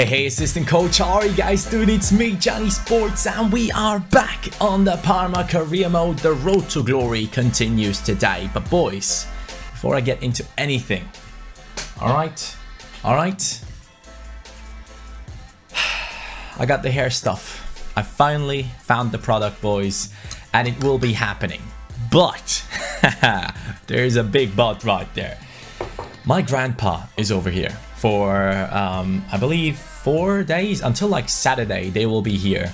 Hey, assistant coach, how are you guys doing? It's me, Johnny Sports, and we are back on the Parma career mode. The road to glory continues today. But boys, before I get into anything, all right, I got the hair stuff. I finally found the product, boys, and it will be happening. But there's a big but right there. My grandpa is over here for, I believe, 4 days. Until like Saturday, they will be here.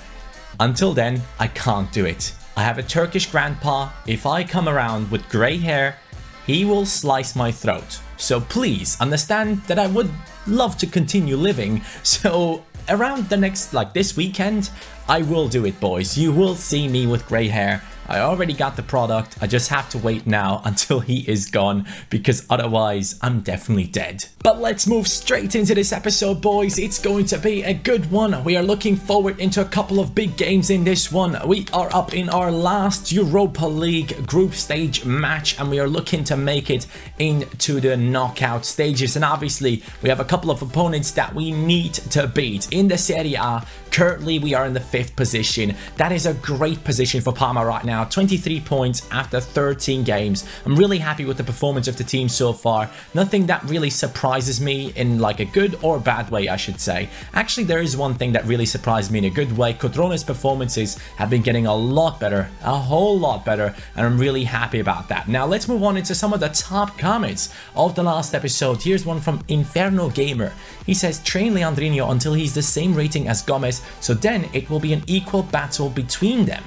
Until then, I can't do it. I have a Turkish grandpa. If I come around with gray hair, he will slice my throat. So please understand that I would love to continue living. So around the next, like this weekend, I will do it, boys. You will see me with gray hair. I already got the product. I just have to wait now until he is gone, because otherwise I'm definitely dead. But let's move straight into this episode, boys. It's going to be a good one. We are looking forward into a couple of big games in this one. We are up in our last Europa League group stage match, and we are looking to make it into the knockout stages. And obviously we have a couple of opponents that we need to beat. In the Serie A, currently we are in the 5th position. That is a great position for Parma right now. 23 points after 13 games. I'm really happy with the performance of the team so far. Nothing that really surprises me in like a good or bad way, I should say. Actually, there is one thing that really surprised me in a good way. Cotrone's performances have been getting a lot better, a whole lot better, and I'm really happy about that. Now let's move on into some of the top comments of the last episode. Here's one from Inferno Gamer. He says, train Leandrinho until he's the same rating as Gomez, so then it will be an equal battle between them.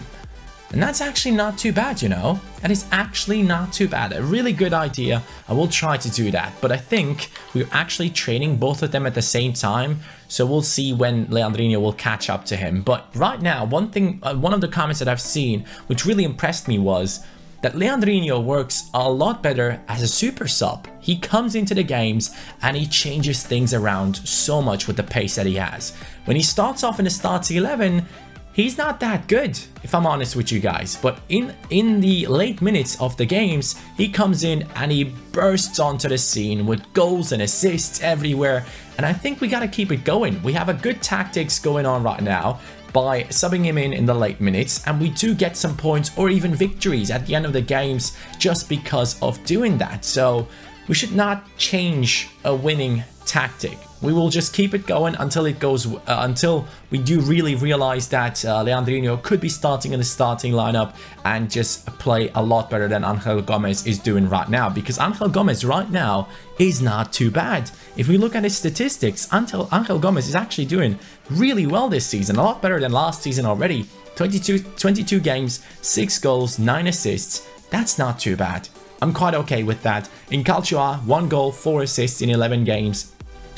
And that's actually not too bad, you know. That is actually not too bad. A really good idea. I will try to do that. But I think we're actually training both of them at the same time. So we'll see when Leandrinho will catch up to him. But right now, one of the comments that I've seen, which really impressed me, was that Leandrinho works a lot better as a super sub. He comes into the games and he changes things around so much with the pace that he has. When he starts off in the starting 11, he's not that good, if I'm honest with you guys. But in the late minutes of the games, he comes in and he bursts onto the scene with goals and assists everywhere. And I think we got to keep it going. We have a good tactics going on right now by subbing him in the late minutes. And we do get some points or even victories at the end of the games just because of doing that. So we should not change a winning tactic. We will just keep it going until it goes, until we do really realize that Leandrinho could be starting in the starting lineup and just play a lot better than Angel Gomez is doing right now. Because Angel Gomez right now is not too bad. If we look at his statistics, Angel Gomez is actually doing really well this season, a lot better than last season already. 22 games, 6 goals, 9 assists. That's not too bad. I'm quite okay with that. In Calcio A, 1 goal, 4 assists in 11 games.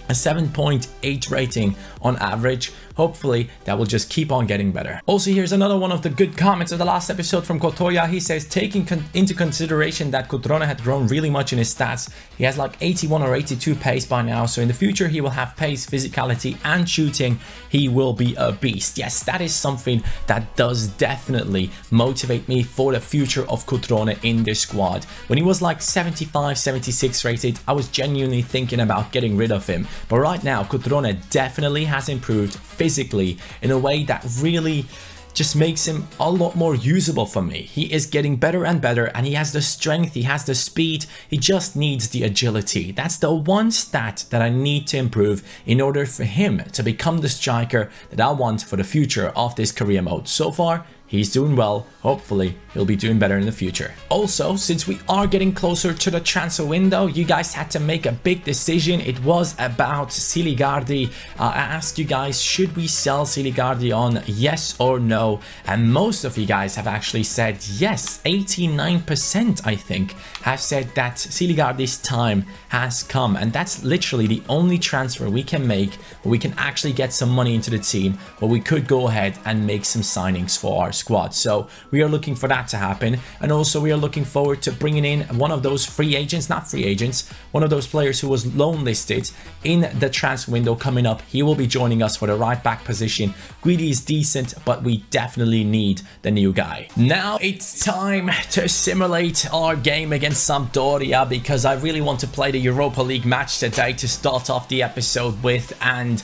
A 7.8 rating on average. Hopefully that will just keep on getting better. Also, here's another one of the good comments of the last episode from Kotoya. He says, taking into consideration that Cotrone had grown really much in his stats, he has like 81 or 82 pace by now. So in the future, he will have pace, physicality, and shooting. He will be a beast. Yes, that is something that does definitely motivate me for the future of Cotrone in this squad. When he was like 75, 76 rated, I was genuinely thinking about getting rid of him. But right now, Cotrone definitely has improved physically in a way that really just makes him a lot more usable for me. He is getting better and better, and he has the strength, he has the speed, he just needs the agility. That's the one stat that I need to improve in order for him to become the striker that I want for the future of this career mode. So far, he's doing well. Hopefully, he'll be doing better in the future. Also, since we are getting closer to the transfer window, you guys had to make a big decision. It was about Siligardi. I asked you guys, should we sell Siligardi on, yes or no? And most of you guys have actually said yes. 89%, I think, have said that Siligardi's time has come. And that's literally the only transfer we can make where we can actually get some money into the team, where we could go ahead and make some signings for our squad. So we are looking for that to happen. And also we are looking forward to bringing in one of those free agents, not free agents, one of those players who was loan listed in the transfer window coming up. He will be joining us for the right back position. Guidi is decent, but we definitely need the new guy. Now it's time to simulate our game against Sampdoria, because I really want to play the Europa League match today to start off the episode with. And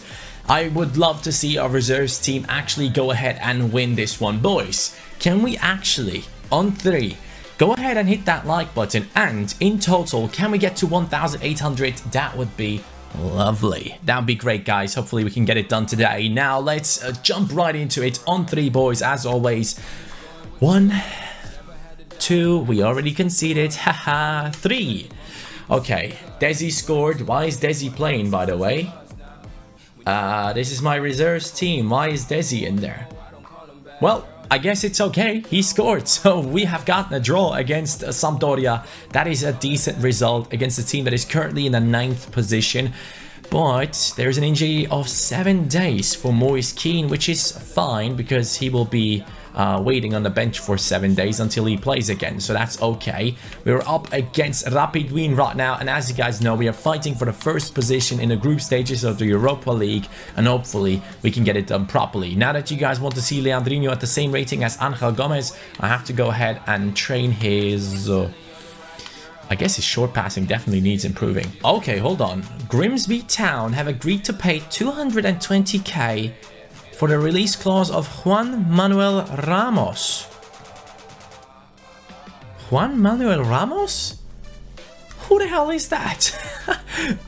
I would love to see our reserves team actually go ahead and win this one, boys. Can we actually, on 3, go ahead and hit that like button, and in total, can we get to 1,800? That would be lovely. That would be great, guys. Hopefully we can get it done today. Now let's jump right into it on 3, boys, as always. 1, 2, we already conceded, haha, 3. Okay, Desi scored. Why is Desi playing, by the way? This is my reserves team. Why is Desi in there? Well, I guess it's okay. He scored. So we have gotten a draw against Sampdoria. That is a decent result against a team that is currently in the 9th position. But there's an injury of 7 days for Moise Kean, which is fine because he will be waiting on the bench for 7 days until he plays again, so that's okay. We're up against Rapid Wien right now, and as you guys know, we are fighting for the first position in the group stages of the Europa League, and hopefully we can get it done properly. Now that you guys want to see Leandrinho at the same rating as Angel Gomez, I have to go ahead and train his... I guess his short passing definitely needs improving. Okay, hold on. Grimsby Town have agreed to pay 220k for the release clause of Juan Manuel Ramos. Juan Manuel Ramos? Who the hell is that?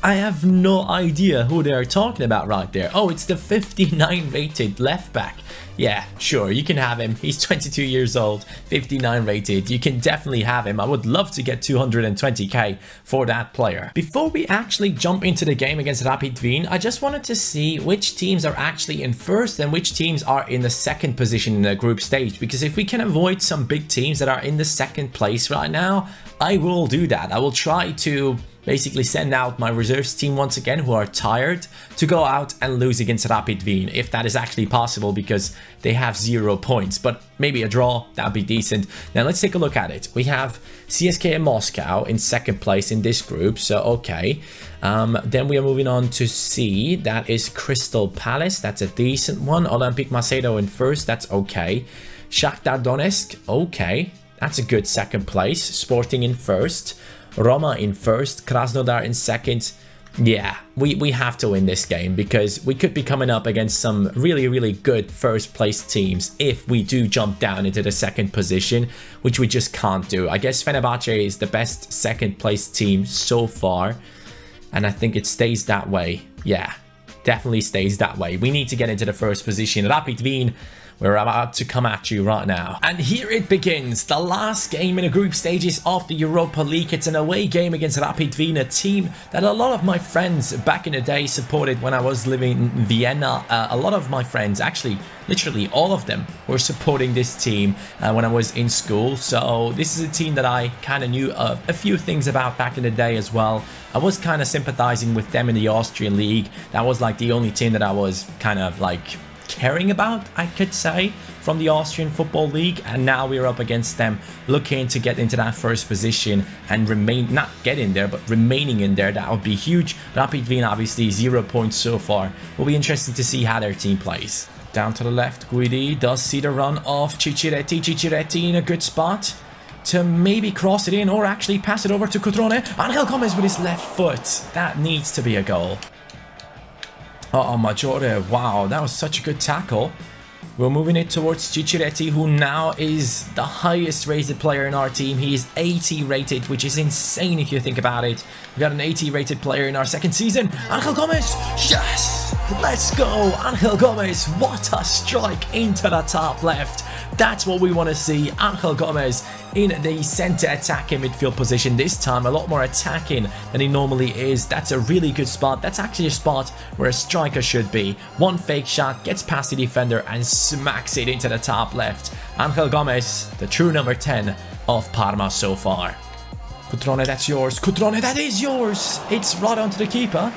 I have no idea who they are talking about right there. Oh, it's the 59 rated left back. Yeah, sure, you can have him. He's 22 years old, 59 rated. You can definitely have him. I would love to get 220k for that player. Before we actually jump into the game against Rapid Wien, I just wanted to see which teams are actually in first and which teams are in the second position in the group stage. Because if we can avoid some big teams that are in the second place right now, I will do that. I will try to basically send out my reserves team once again who are tired to go out and lose against Rapid Wien, if that is actually possible, because they have 0 points, but maybe a draw, that would be decent. Now let's take a look at it. We have CSKA Moscow in second place in this group, so okay. Then we are moving on to C, that is Crystal Palace, that's a decent one. Olympique Macedo in first, that's okay. Shakhtar Donetsk, okay, that's a good second place. Sporting in first. Roma in first, Krasnodar in second. Yeah, we have to win this game because we could be coming up against some really good first place teams if we do jump down into the second position, which we just can't do. I guess Fenerbahce is the best second place team so far, and I think it stays that way. Yeah, definitely stays that way. We need to get into the first position. Rapid Wien, we're about to come at you right now. And here it begins, the last game in the group stages of the Europa League. It's an away game against Rapid Wien, a team that a lot of my friends back in the day supported when I was living in Vienna. A lot of my friends, actually, literally all of them, were supporting this team when I was in school. So this is a team that I kind of knew a few things about back in the day as well. I was kind of sympathizing with them in the Austrian league. That was like the only team that I was kind of like caring about, I could say, from the Austrian Football League, and now we're up against them, looking to get into that first position and remain, not get in there, but remaining in there. That would be huge. Rapid Wien obviously 0 points so far. Will be interesting to see how their team plays. Down to the left, Guidi does see the run of Cicciretti. Cicciretti in a good spot to maybe cross it in or actually pass it over to Cutrone. Angel Gomez with his left foot. That needs to be a goal. Oh, Maggiore, wow, that was such a good tackle. We're moving it towards Cicciretti, who now is the highest rated player in our team. He is 80 rated, which is insane if you think about it. We got an 80 rated player in our second season. Angel Gomez, yes! Let's go! Angel Gomez, what a strike into the top left. That's what we want to see. Angel Gomez in the center attacking midfield position. This time a lot more attacking than he normally is. That's a really good spot. That's actually a spot where a striker should be. One fake shot, gets past the defender and smacks it into the top left. Angel Gomez, the true number 10 of Parma so far. Cutrone, that's yours. Cutrone, that is yours. It's right onto the keeper.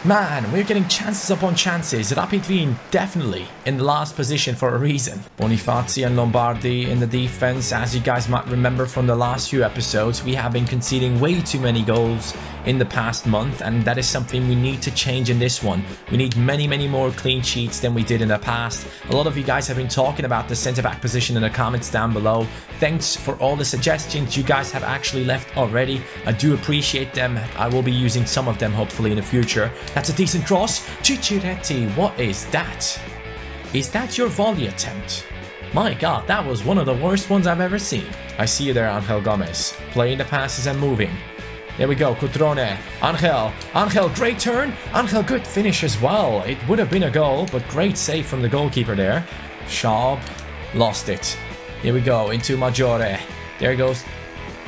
Man, we're getting chances upon chances. Rapid Wien definitely in the last position for a reason. Bonifazi and Lombardi in the defense. As you guys might remember from the last few episodes, we have been conceding way too many goals in the past month, and that is something we need to change in this one. We need many, many more clean sheets than we did in the past. A lot of you guys have been talking about the centre-back position in the comments down below. Thanks for all the suggestions you guys have actually left already. I do appreciate them. I will be using some of them hopefully in the future. That's a decent cross. Cicciretti, what is that? Is that your volley attempt? My god, that was one of the worst ones I've ever seen. I see you there, Angel Gomez. Playing the passes and moving. There we go, Cutrone. Angel, great turn. Angel, good finish as well. It would have been a goal, but great save from the goalkeeper there. Schaub lost it. Here we go, into Maggiore. There goes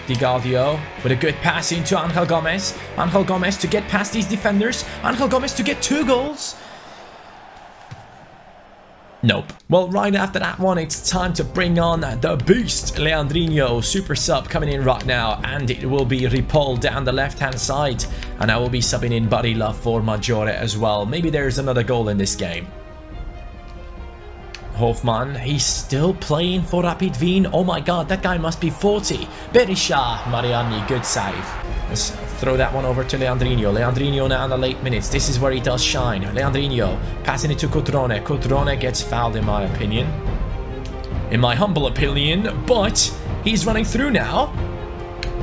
Di Gaudio with a good pass into Angel Gomez. Angel Gomez to get past these defenders. Angel Gomez to get 2 goals. Nope. Well, right after that one, it's time to bring on the beast, Leandrinho, super sub coming in right now, and it will be Ripoll down the left-hand side, and I will be subbing in Barilla for Maggiore as well. Maybe there's another goal in this game. Hofmann, he's still playing for Rapid Wien. Oh my god, that guy must be 40. Berisha, Mariani, good save. Let's throw that one over to Leandrinho. Leandrinho now in the late minutes. This is where he does shine. Leandrinho passing it to Cutrone. Cutrone gets fouled in my opinion. In my humble opinion, but he's running through now.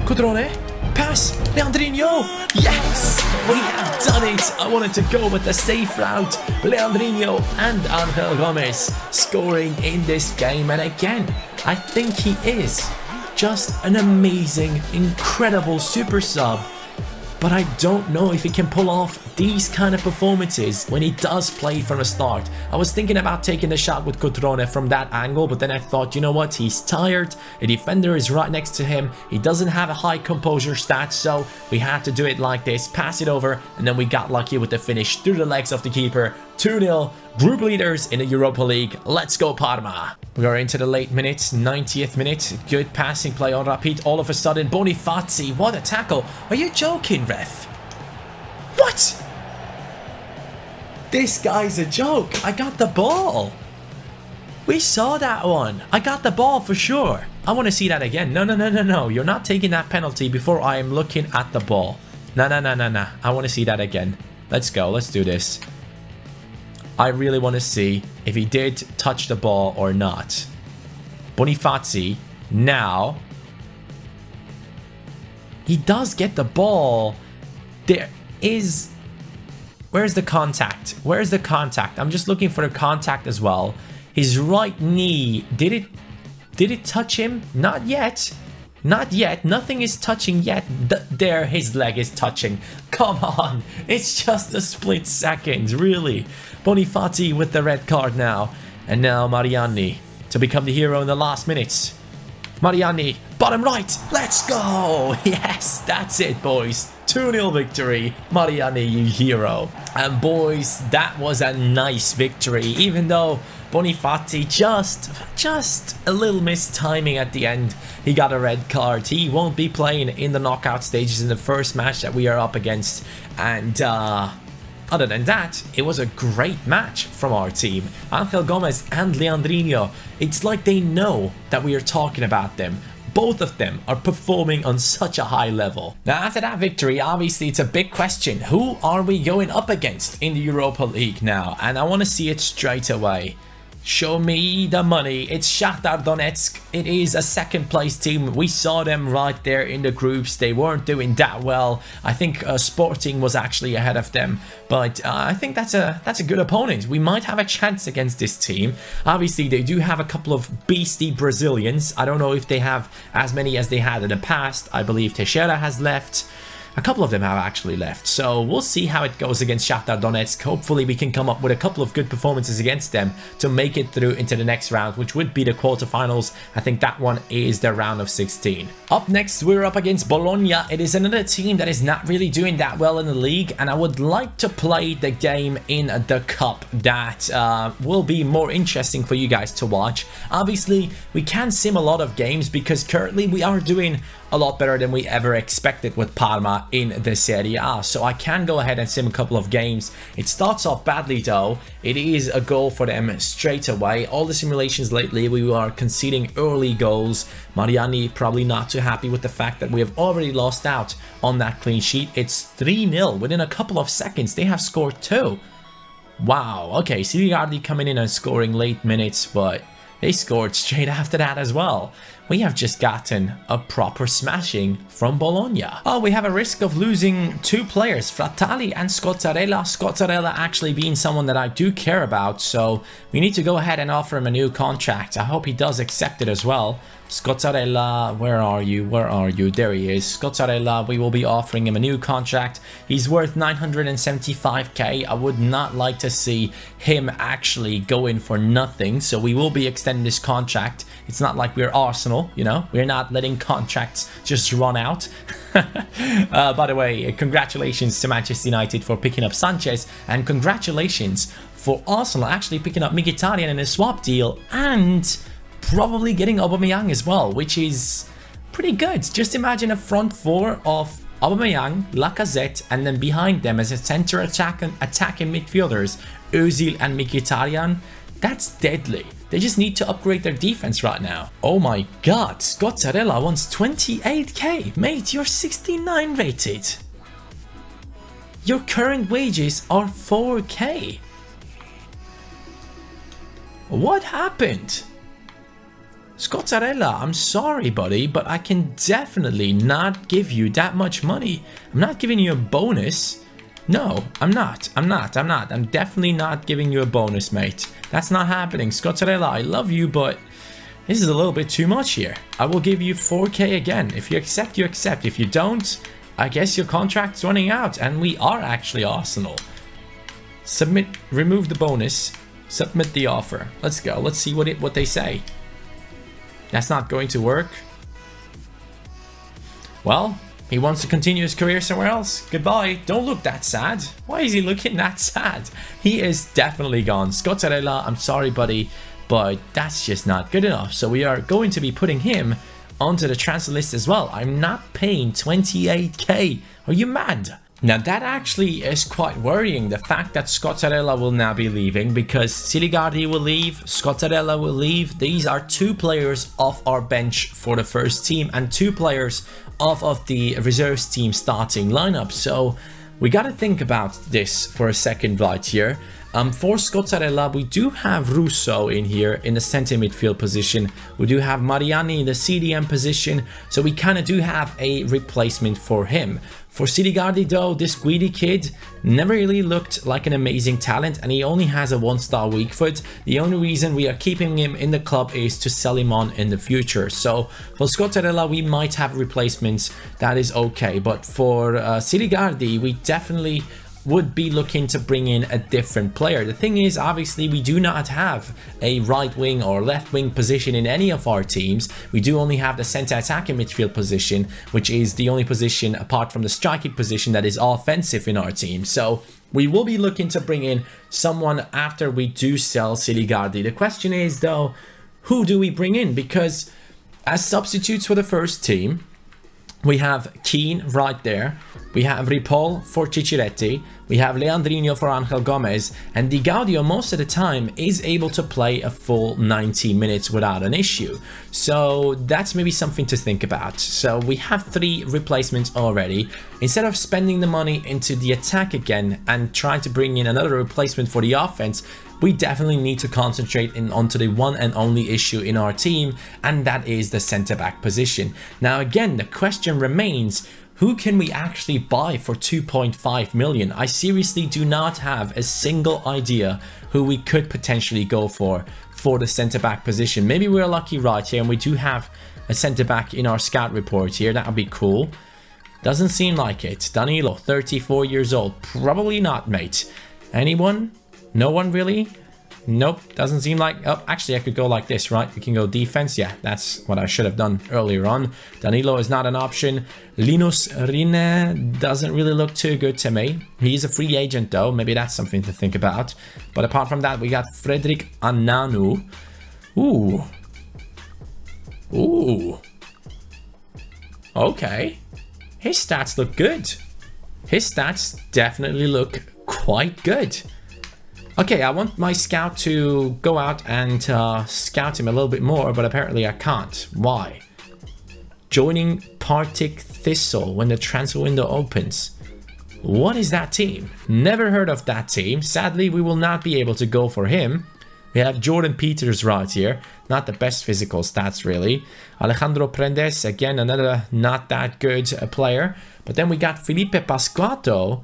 Cutrone, pass, Leandrinho. Yes, we have done it. I wanted to go with the safe route. Leandrinho and Angel Gomez scoring in this game. And again, I think he is just an amazing, incredible super sub. But I don't know if he can pull off these kind of performances when he does play from the start. I was thinking about taking the shot with Cutrone from that angle, but then I thought, you know what, he's tired, the defender is right next to him, he doesn't have a high composure stat, so we had to do it like this, pass it over, and then we got lucky with the finish through the legs of the keeper. 2-0, group leaders in the Europa League. Let's go Parma. We are into the late minutes, 90th minute. Good passing play on Rapid. All of a sudden, Bonifazi, what a tackle. Are you joking, ref? What? This guy's a joke. I got the ball. We saw that one. I got the ball for sure. I want to see that again. No. You're not taking that penalty before I am looking at the ball. No. I want to see that again. Let's go. Let's do this. I really want to see if he did touch the ball or not. Bonifazi, now. He does get the ball. There is... Where's the contact? Where's the contact? I'm just looking for the contact as well. His right knee, did it touch him? Not yet. Not yet. Nothing is touching yet. There, his leg is touching. Come on. It's just a split second, really. Bonifazi with the red card now. And now Mariani to become the hero in the last minutes. Mariani, bottom right. Let's go. Yes, that's it, boys. 2-0 victory. Mariani, you hero. And boys, that was a nice victory. Even though Bonifazi just a little mistiming at the end. He got a red card. He won't be playing in the knockout stages in the first match that we are up against. And other than that, it was a great match from our team. Angel Gomez and Leandrinho. It's like they know that we are talking about them. Both of them are performing on such a high level. Now, after that victory, obviously, it's a big question. Who are we going up against in the Europa League now? And I want to see it straight away. Show me the money. It's Shakhtar Donetsk. It is a second place team. We saw them right there in the groups. They weren't doing that well. I think Sporting was actually ahead of them. But I think that's a good opponent. We might have a chance against this team. Obviously, they do have a couple of beastly Brazilians. I don't know if they have as many as they had in the past. I believe Teixeira has left. A couple of them have actually left, so we'll see how it goes against Shakhtar Donetsk. Hopefully we can come up with a couple of good performances against them to make it through into the next round, which would be the quarterfinals. I think that one is the round of 16. Up next, we're up against Bologna. It is another team that is not really doing that well in the league, and I would like to play the game in the cup that will be more interesting for you guys to watch. Obviously, we can sim a lot of games because currently we are doing a lot better than we ever expected with Parma in the Serie A. So I can go ahead and sim a couple of games. It starts off badly though. It is a goal for them straight away. All the simulations lately, we are conceding early goals. Mariani probably not too happy with the fact that we have already lost out on that clean sheet. It's 3-0 within a couple of seconds. They have scored 2. Wow, okay, Siligardi coming in and scoring late minutes, but they scored straight after that as well. We have just gotten a proper smashing from Bologna. Oh, we have a risk of losing 2 players, Frattali and Scozzarella. Scozzarella actually being someone that I do care about, so we need to go ahead and offer him a new contract. I hope he does accept it as well. Scozzarella, where are you? Where are you? There he is. Scozzarella, we will be offering him a new contract. He's worth 975k. I would not like to see him actually go in for nothing, so we will be extending this contract. It's not like we're Arsenal, you know? We're not letting contracts just run out. By the way, congratulations to Manchester United for picking up Sanchez, and congratulations for Arsenal actually picking up Mkhitaryan in a swap deal, and probably getting Aubameyang as well, which is pretty good. Just imagine a front 4 of Aubameyang, Lacazette, and then behind them as a center attacking midfielders, Özil and Mkhitaryan. That's deadly. They just need to upgrade their defense right now. Oh my god, Scozzarella wants 28k. Mate, you're 69 rated. Your current wages are 4k. What happened? Scozzarella, I'm sorry, buddy, but I can definitely not give you that much money. I'm not giving you a bonus. No, I'm not. I'm definitely not giving you a bonus, mate. That's not happening. Scozzarella, I love you, but this is a little bit too much here. I will give you 4k again. If you accept, you accept. If you don't, I guess your contract's running out, and we are actually Arsenal. Submit, remove the bonus, submit the offer. Let's go. Let's see what they say. That's not going to work. Well, he wants to continue his career somewhere else. Goodbye. Don't look that sad. Why is he looking that sad? He is definitely gone. Scozzarella, I'm sorry, buddy, but that's just not good enough. So we are going to be putting him onto the transfer list as well. I'm not paying 28k. Are you mad? Now that actually is quite worrying, the fact that Scozzarella will now be leaving, because Siligardi will leave, Scozzarella will leave. These are 2 players off our bench for the first team and 2 players off of the reserves team starting lineup. So we got to think about this for a second right here. For Scozzarella, we do have Russo in here in the center midfield position. We do have Mariani in the CDM position, so we kind of do have a replacement for him. For Siligardi though, this Guidi kid never really looked like an amazing talent, and he only has a 1-star weak foot. The only reason we are keeping him in the club is to sell him on in the future. So for Scozzarella, we might have replacements, that is okay. But for Siligardi, we definitely would be looking to bring in a different player. The thing is, obviously, we do not have a right wing or left wing position in any of our teams. We do only have the center attacking midfield position, which is the only position apart from the striking position that is offensive in our team. So we will be looking to bring in someone after we do sell Siligardi. The question is though, who do we bring in? Because as substitutes for the first team, we have Keane right there, we have Ripoll for Cicciretti, we have Leandrinho for Angel Gomez, and Di Gaudio most of the time is able to play a full 90 minutes without an issue. So that's maybe something to think about. So we have 3 replacements already. Instead of spending the money into the attack again and trying to bring in another replacement for the offense, we definitely need to concentrate onto the one and only issue in our team, and that is the centre-back position. Now again, the question remains, who can we actually buy for 2.5 million? I seriously do not have a single idea who we could potentially go for the centre-back position. Maybe we're lucky right here and we do have a centre-back in our scout report here. That would be cool. Doesn't seem like it. Danilo, 34 years old. Probably not, mate. Anyone? No one really? Nope, doesn't seem like... Oh, actually I could go like this, right? We can go defense. Yeah, that's what I should have done earlier on. Danilo is not an option. Linus Rine doesn't really look too good to me. He's a free agent though. Maybe that's something to think about. But apart from that, we got Frederick Ananu. Ooh. Ooh. Okay. his stats look good. His stats definitely look quite good. Okay, I want my scout to go out and scout him a little bit more, but apparently I can't. Why? Joining Partick Thistle when the transfer window opens. What is that team? Never heard of that team. Sadly, we will not be able to go for him. We have Jordan Peters right here. Not the best physical stats, really. Alejandro Prendes, again, another not that good player. But then we got Felipe Pasquato,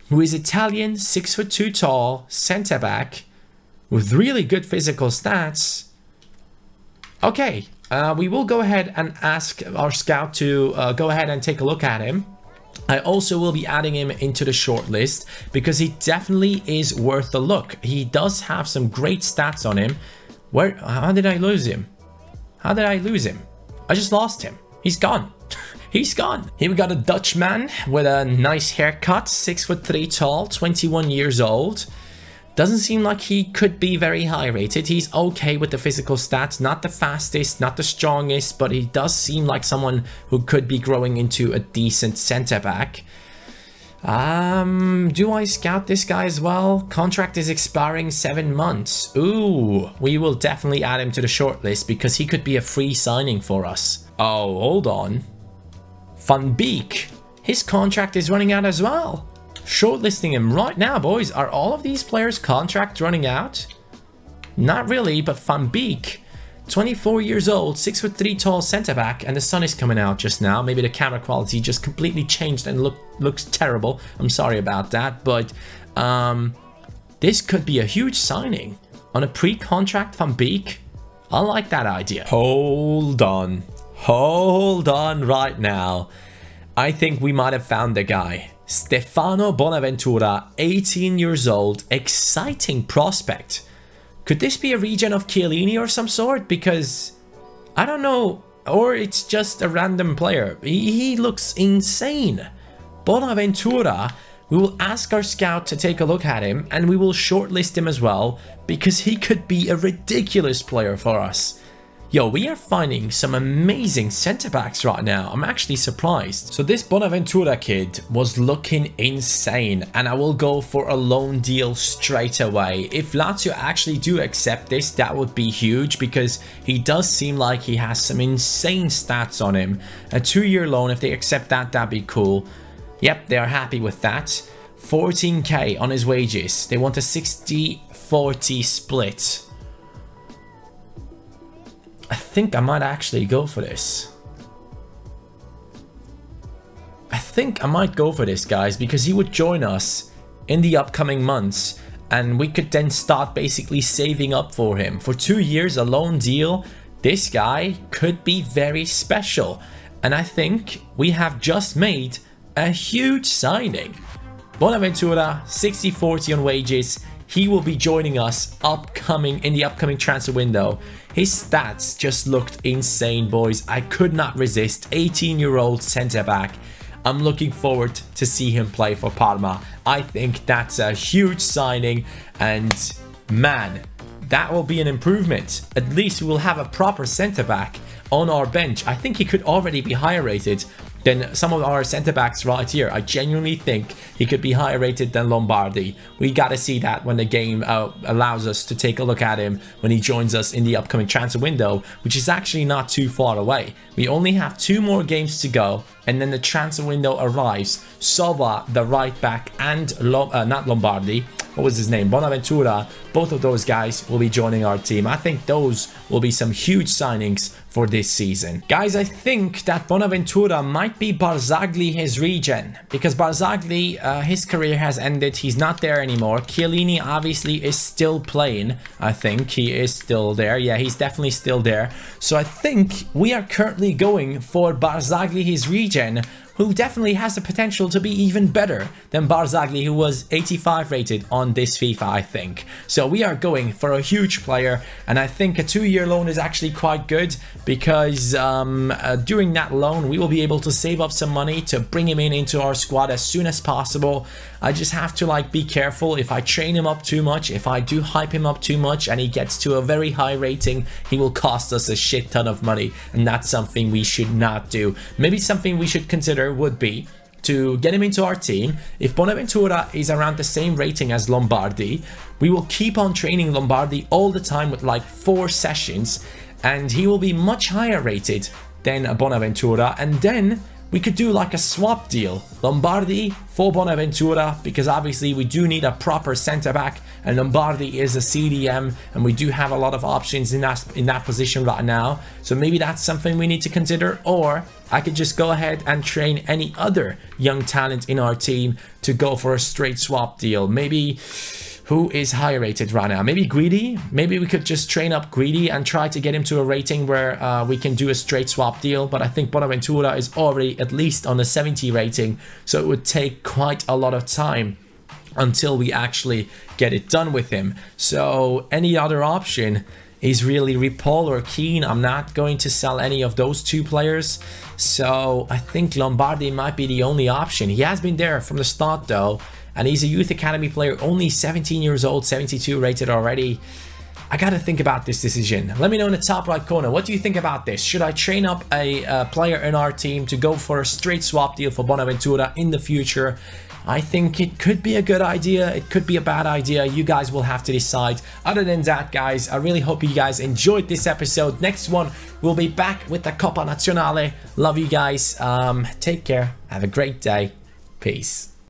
who is Italian, 6'2" tall, centre-back, with really good physical stats. Okay, we will go ahead and ask our scout to go ahead and take a look at him. I also will be adding him into the shortlist because he definitely is worth a look. He does have some great stats on him. How did I lose him? How did I lose him? I just lost him. He's gone. He's gone. Here we got a Dutchman with a nice haircut, 6'3" tall, 21 years old. Doesn't seem like he could be very high rated. He's okay with the physical stats, not the fastest, not the strongest, but he does seem like someone who could be growing into a decent center back. Do I scout this guy as well? Contract is expiring 7 months. Ooh, we will definitely add him to the shortlist because he could be a free signing for us. Oh, hold on. Van Beek, his contract is running out as well. Shortlisting him right now, boys. Are all of these players' contract running out? Not really, but Van Beek, 24 years old, 6'3" tall centre-back, and the sun is coming out just now. Maybe the camera quality just completely changed and looks terrible. I'm sorry about that, but this could be a huge signing. On a pre-contract Van Beek, I like that idea. Hold on right now. I think we might have found the guy. Stefano Bonaventura, 18 years old, exciting prospect. Could this be a regen of Chiellini or some sort? Because, I don't know, or it's just a random player. He looks insane. Bonaventura, we will ask our scout to take a look at him and we will shortlist him as well because he could be a ridiculous player for us. Yo, we are finding some amazing centre-backs right now. I'm actually surprised. So this Bonaventura kid was looking insane and I will go for a loan deal straight away. If Lazio actually do accept this, that would be huge because he does seem like he has some insane stats on him. A 2-year loan, if they accept that, that'd be cool. Yep, they are happy with that. 14k on his wages. They want a 60-40 split. I think I might actually go for this. I think I might go for this, guys, because he would join us in the upcoming months and we could then start basically saving up for him. For 2 years, a loan deal, this guy could be very special. And I think we have just made a huge signing. Bonaventura, 60-40 on wages. He will be joining us in the upcoming transfer window. His stats just looked insane, boys. I could not resist. 18-year-old centre-back. I'm looking forward to see him play for Parma. I think that's a huge signing. And man, that will be an improvement. At least we will have a proper centre-back on our bench. I think he could already be higher rated than some of our centre-backs right here. I genuinely think he could be higher rated than Lombardi. We got to see that when the game allows us to take a look at him when he joins us in the upcoming transfer window, which is actually not too far away. We only have 2 more games to go and then the transfer window arrives. Sova, the right back, and not Lombardi, what was his name? Bonaventura, both of those guys will be joining our team. I think those will be some huge signings for this season. Guys, I think that Bonaventura might be Barzagli his regen, because Barzagli, his career has ended. He's not there anymore. Chiellini obviously is still playing. I think he is still there. Yeah, he's definitely still there. So I think we are currently going for Barzagli his regen, who definitely has the potential to be even better than Barzagli, who was 85 rated on this FIFA, I think. So we are going for a huge player, and I think a 2-year loan is actually quite good, because during that loan, we will be able to save up some money to bring him into our squad as soon as possible. I just have to be careful. If I train him up too much, if I do hype him up too much and he gets to a very high rating, he will cost us a shit ton of money, and that's something we should not do. Maybe something we should consider consider would be to get him into our team. If Bonaventura is around the same rating as Lombardi, we will keep on training Lombardi all the time with like 4 sessions, and he will be much higher rated than Bonaventura, and then we could do like a swap deal. Lombardi for Bonaventura, because obviously we do need a proper centre-back, and Lombardi is a CDM, and we do have a lot of options in that position right now. So maybe that's something we need to consider. Or I could just go ahead and train any other young talent in our team to go for a straight swap deal. Maybe... who is high rated right now? Maybe Greedy? Maybe we could just train up Greedy and try to get him to a rating where we can do a straight swap deal. But I think Bonaventura is already at least on a 70 rating, so it would take quite a lot of time until we actually get it done with him. So any other option is really Ripoll or Keane. I'm not going to sell any of those 2 players. So I think Lombardi might be the only option. He has been there from the start though, and he's a youth academy player, only 17 years old, 72 rated already. I gotta think about this decision. Let me know in the top right corner, what do you think about this? Should I train up a player in our team to go for a straight swap deal for Bonaventura in the future? I think it could be a good idea. It could be a bad idea. You guys will have to decide. Other than that, guys, I really hope you guys enjoyed this episode. Next one, we'll be back with the Coppa Nazionale. Love you guys. Take care. Have a great day. Peace.